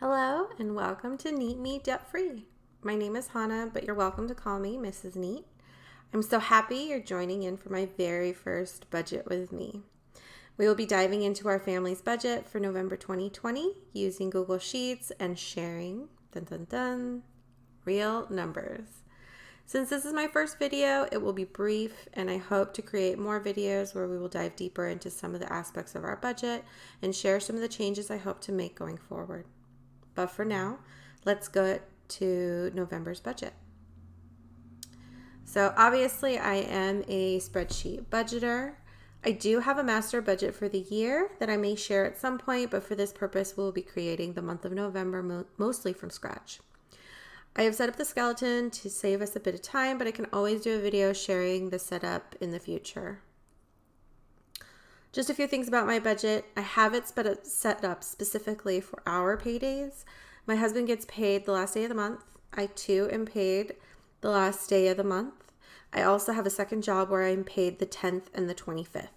Hello and welcome to Neat Me Debt Free. My name is Hannah, but you're welcome to call me Mrs. Neat. I'm so happy you're joining in for my very first budget with me. We will be diving into our family's budget for November 2020 using Google Sheets and sharing, real numbers. Since this is my first video, it will be brief, and I hope to create more videos where we will dive deeper into some of the aspects of our budget and share some of the changes I hope to make going forward. But for now, let's go to November's budget. So obviously I am a spreadsheet budgeter. I do have a master budget for the year that I may share at some point, but for this purpose, we'll be creating the month of November mostly from scratch. I have set up the skeleton to save us a bit of time, but I can always do a video sharing the setup in the future. Just a few things about my budget. I have it set up specifically for our paydays. My husband gets paid the last day of the month. I too am paid the last day of the month. I also have a second job where I'm paid the 10th and the 25th.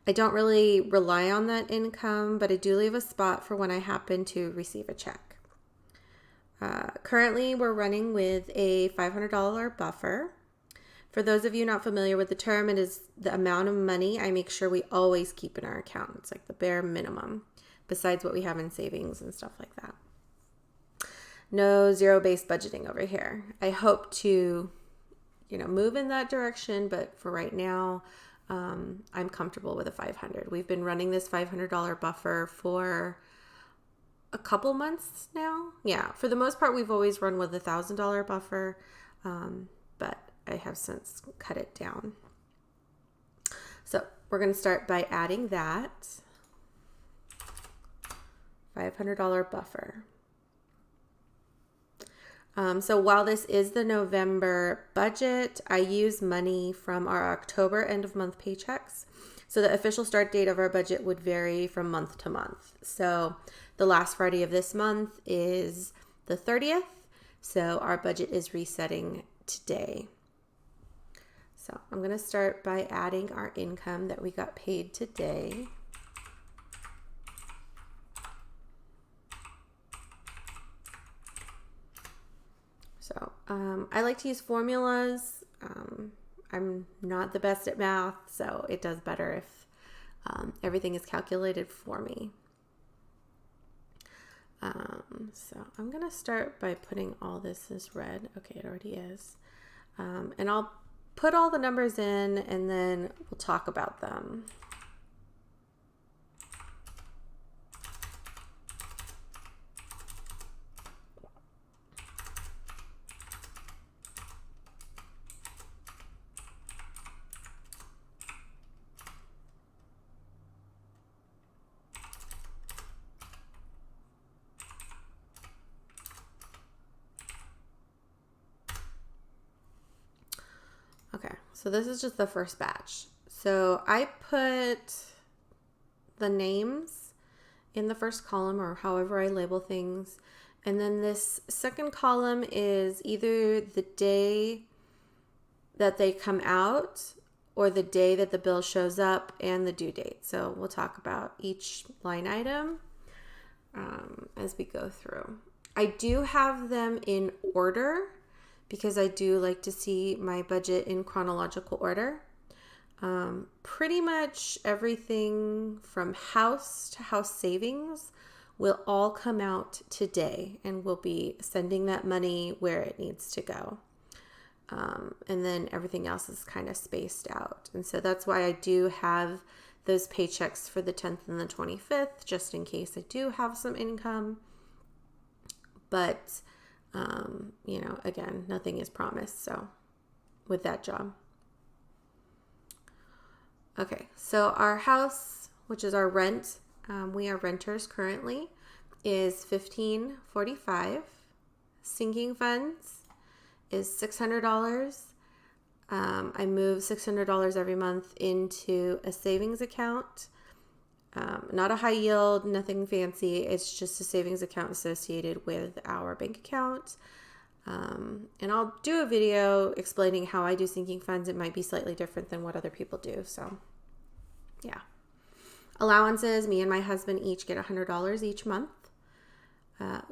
I don't really rely on that income, but I do leave a spot for when I happen to receive a check. Currently, we're running with a $500 buffer. For those of you not familiar with the term, it is the amount of money I make sure we always keep in our account. It's like the bare minimum, besides what we have in savings and stuff like that. No zero-based budgeting over here. I hope to, move in that direction, but for right now, I'm comfortable with a $500. We've been running this $500 buffer for a couple months now. Yeah, for the most part, we've always run with a $1,000 buffer, but I have since cut it down. So we're going to start by adding that $500 buffer. So while this is the November budget, I use money from our October end of month paychecks. So the official start date of our budget would vary from month to month. So the last Friday of this month is the 30th. So our budget is resetting today. So I'm going to start by adding our income that we got paid today. So I like to use formulas. I'm not the best at math, so it does better if everything is calculated for me. So I'm going to start by putting all this as red. Okay, it already is. And I'll put all the numbers in and then we'll talk about them. Okay, so this is just the first batch. So I put the names in the first column, or however I label things. And then this second column is either the day that they come out or the day that the bill shows up and the due date. So we'll talk about each line item as we go through. I do have them in order because I do like to see my budget in chronological order. Pretty much everything from house to house savings will all come out today, and we'll be sending that money where it needs to go. And then everything else is kind of spaced out. And so that's why I do have those paychecks for the 10th and the 25th, just in case I do have some income. But again, nothing is promised. So with that job. Okay, so our house, which is our rent, we are renters currently, is $1,545. Sinking funds is $600. I move $600 every month into a savings account. Not a high yield, nothing fancy. It's just a savings account associated with our bank account. And I'll do a video explaining how I do sinking funds. It might be slightly different than what other people do. So yeah. Allowances, me and my husband each get $100 each month.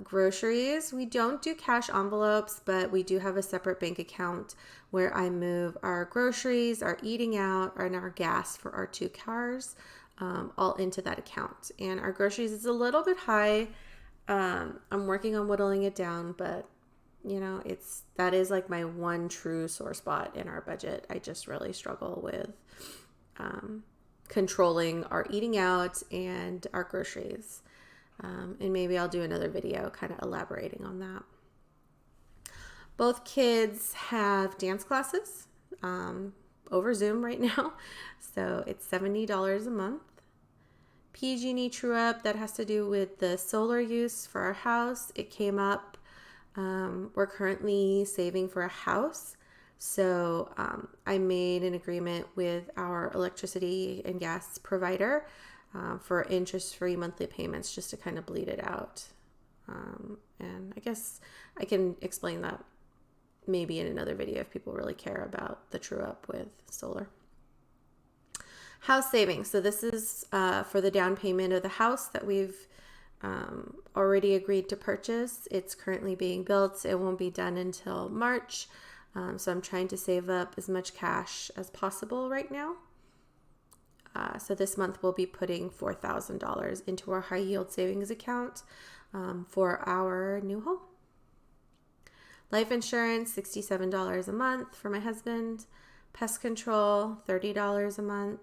Groceries, we don't do cash envelopes, but we do have a separate bank account where I move our groceries, our eating out, and our gas for our 2 cars all into that account. And our groceries is a little bit high. I'm working on whittling it down, but you know, that is like my one true sore spot in our budget. I just really struggle with controlling our eating out and our groceries. And maybe I'll do another video kind of elaborating on that. Both kids have dance classes over Zoom right now. So it's $70 a month. PG&E true up, that has to do with the solar use for our house. It came up. We're currently saving for a house. So I made an agreement with our electricity and gas provider for interest-free monthly payments just to kind of bleed it out. And I guess I can explain that maybe in another video if people really care about the true up with solar. House savings. So this is for the down payment of the house that we've already agreed to purchase. It's currently being built. It won't be done until March. So I'm trying to save up as much cash as possible right now. So this month we'll be putting $4,000 into our high yield savings account for our new home. Life insurance, $67 a month for my husband. Pest control, $30 a month.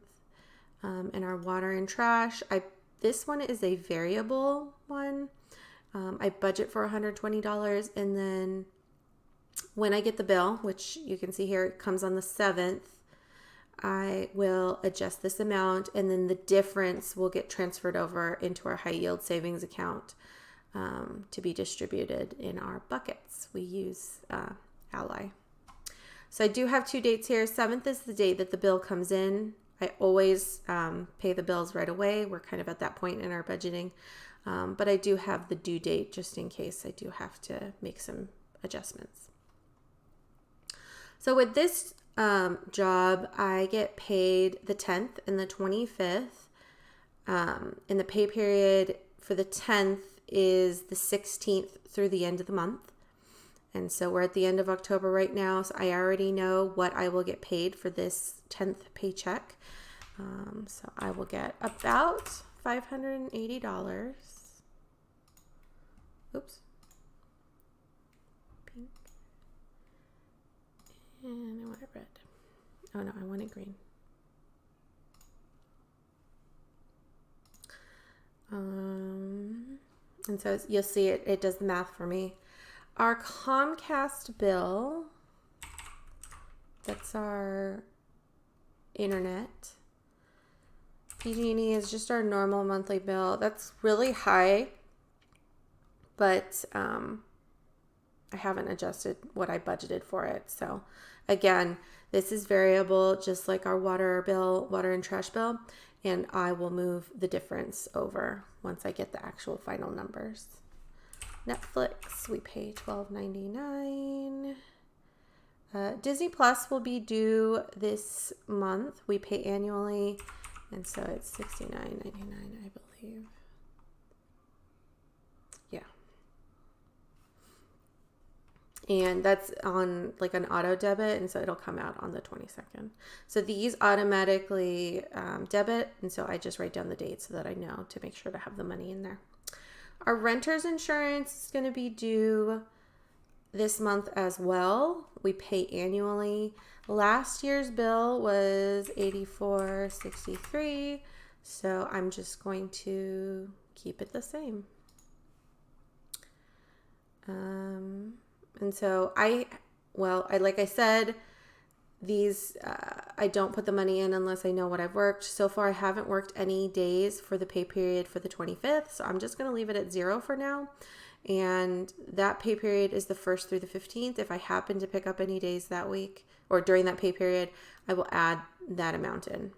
And our water and trash, this one is a variable one. I budget for $120, and then when I get the bill, which you can see here, it comes on the 7th, I will adjust this amount, and then the difference will get transferred over into our high yield savings account to be distributed in our buckets. We use Ally. So I do have 2 dates here. 7th is the date that the bill comes in. I always pay the bills right away. We're kind of at that point in our budgeting. But I do have the due date just in case I do have to make some adjustments. So with this job, I get paid the 10th and the 25th. And the pay period for the 10th is the 16th through the end of the month. And so we're at the end of October right now. So I already know what I will get paid for this 10th paycheck. So I will get about $580. Oops. Pink. And I want it red. Oh no, I want it green. And so you'll see it does the math for me. Our Comcast bill, that's our internet. PG&E is just our normal monthly bill. That's really high, but I haven't adjusted what I budgeted for it. So again, this is variable, just like our water bill, water and trash bill, and I will move the difference over once I get the actual final numbers. Netflix, we pay $12.99. Disney Plus will be due this month. We pay annually, and so it's $69.99, I believe. Yeah. And that's on like an auto debit, and so it'll come out on the 22nd. So these automatically debit, and so I just write down the date so that I know to make sure to have the money in there. Our renter's insurance is going to be due this month as well. We pay annually. Last year's bill was $84.63, so I'm just going to keep it the same. And so like I said, these I don't put the money in unless I know what I've worked. So far, I haven't worked any days for the pay period for the 25th, so I'm just going to leave it at 0 for now. And that pay period is the 1st through the 15th. If I happen to pick up any days that week or during that pay period, I will add that amount in.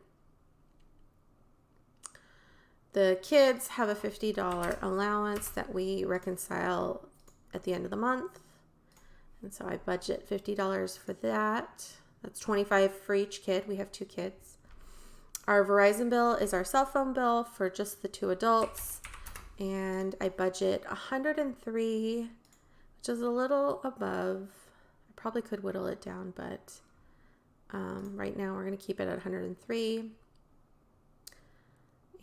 The kids have a $50 allowance that we reconcile at the end of the month. And so I budget $50 for that. That's $25 for each kid. We have 2 kids. Our Verizon bill is our cell phone bill for just the 2 adults. and I budget 103, which is a little above. I probably could whittle it down, but right now we're going to keep it at 103.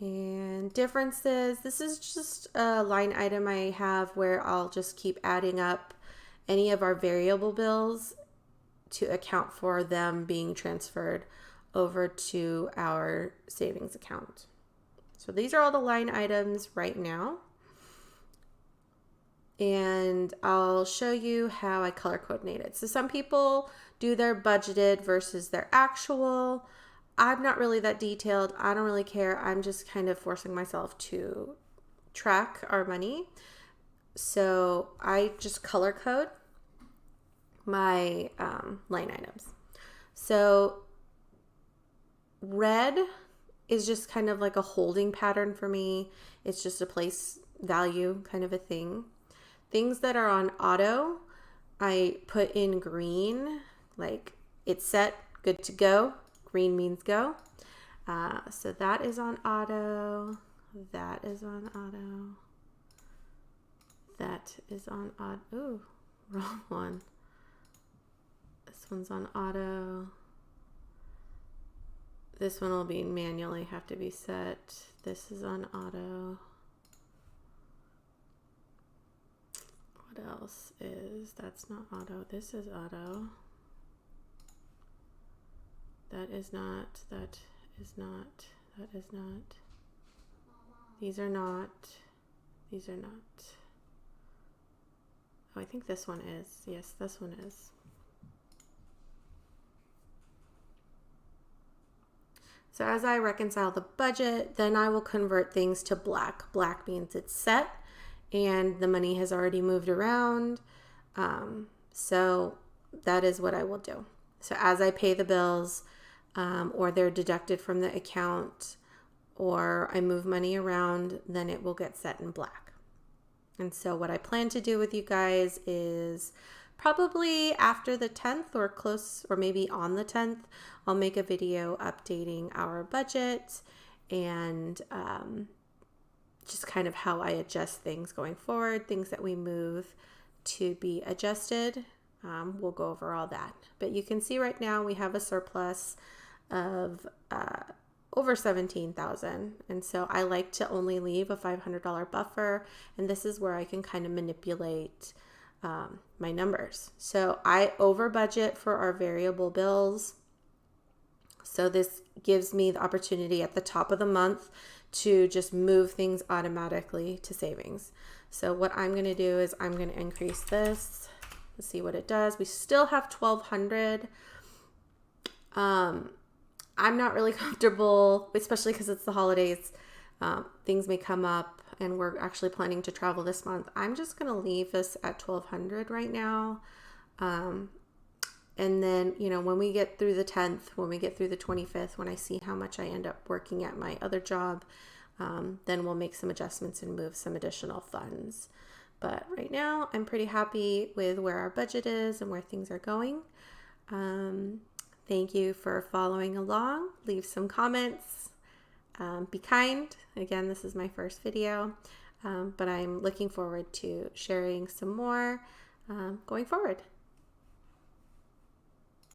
And differences, this is just a line item I have where I'll just keep adding up any of our variable bills to account for them being transferred over to our savings account. So these are all the line items right now. And I'll show you how I color coordinate it. So some people do their budgeted versus their actual. I'm not really that detailed. I don't really care. I'm just kind of forcing myself to track our money. So I just color code my line items. So red is just kind of like a holding pattern for me. It's just a place value kind of a thing. Things that are on auto, I put in green, like it's set, good to go. Green means go. So that is on auto. That is on auto. That is on auto. Ooh, wrong one. This one's on auto. This one will be manually have to be set. This is on auto. What else is, that's not auto. This is auto. That is not, that is not, that is not. These are not, these are not. Oh, I think this one is. Yes, this one is. So as I reconcile the budget, then I will convert things to black. Black means it's set and the money has already moved around. So that is what I will do. So as I pay the bills, or they're deducted from the account, or I move money around, then it will get set in black. And so what I plan to do with you guys is probably after the 10th or close, or maybe on the 10th, I'll make a video updating our budget and just kind of how I adjust things going forward, things that we move to be adjusted. We'll go over all that. But you can see right now we have a surplus of over $17,000, and so I like to only leave a $500 buffer, and this is where I can kind of manipulate my numbers. So I over budget for our variable bills, so this gives me the opportunity at the top of the month to just move things automatically to savings. So what I'm going to do is I'm going to increase this. Let's see what it does. We still have $1,200. I'm not really comfortable, especially because it's the holidays. Things may come up and we're actually planning to travel this month. I'm just going to leave this at $1,200 right now. And then, you know, when we get through the 10th, when we get through the 25th, when I see how much I end up working at my other job, then we'll make some adjustments and move some additional funds. But right now, I'm pretty happy with where our budget is and where things are going. Thank you for following along. Leave some comments. Be kind. Again, this is my first video, but I'm looking forward to sharing some more going forward.